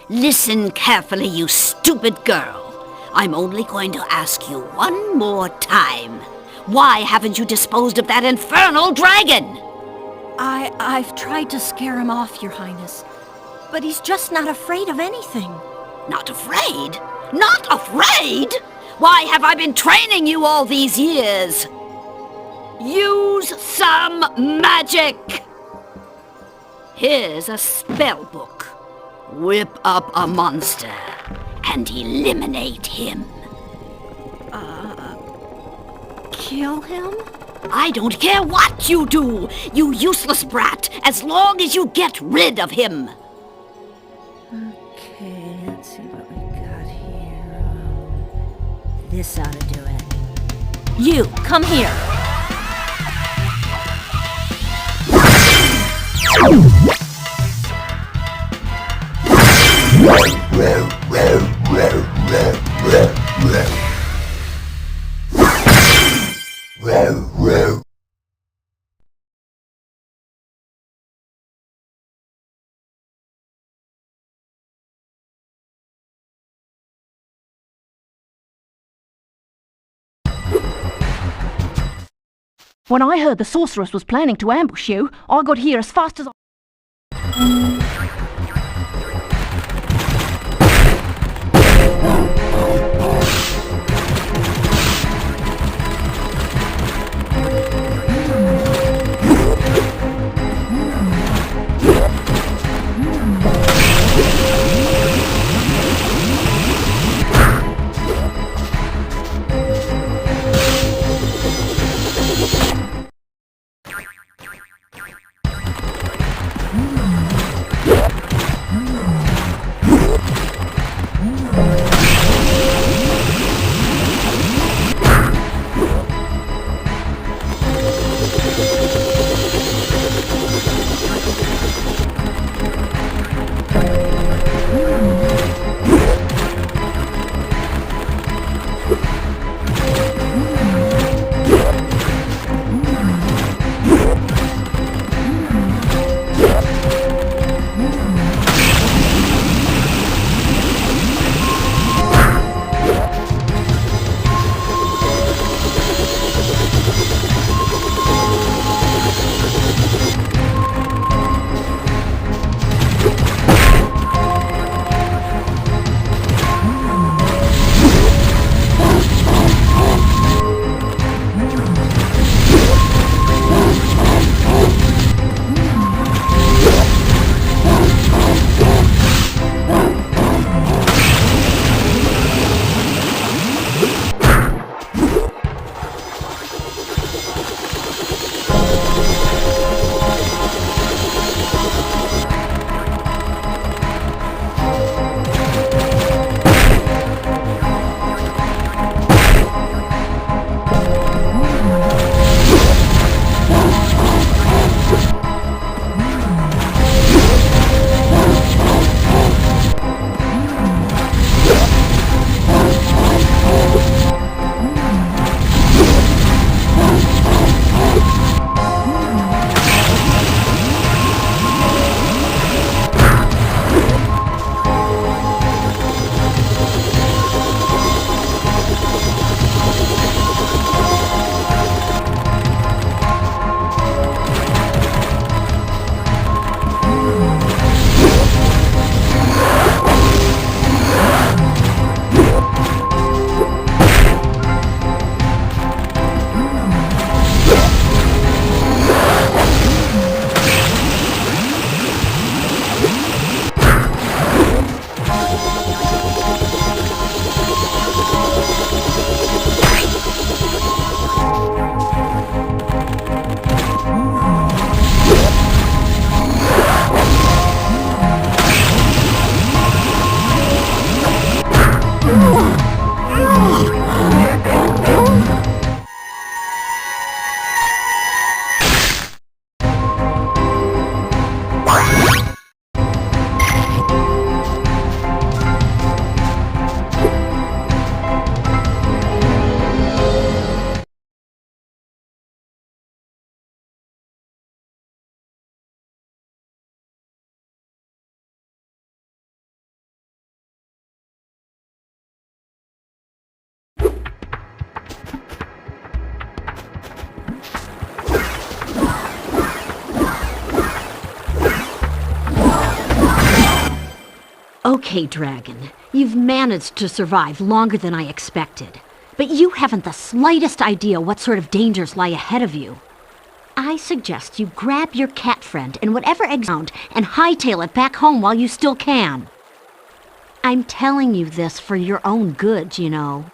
Listen carefully, you stupid girl. I'm only going to ask you one more time. Why haven't you disposed of that infernal dragon? I've tried to scare him off, Your Highness. But he's just not afraid of anything. Not afraid? Not afraid? Why have I been training you all these years? Use some magic! Here's a spell book. Whip up a monster and eliminate him. Kill him? I don't care what you do, you useless brat, as long as you get rid of him. Okay, let's see what we got here. This ought to do it. You, come here. When I heard the sorceress was planning to ambush you, I got here as fast as I... Okay, Dragon. You've managed to survive longer than I expected. But you haven't the slightest idea what sort of dangers lie ahead of you. I suggest you grab your cat friend and whatever eggs found and hightail it back home while you still can. I'm telling you this for your own good, you know.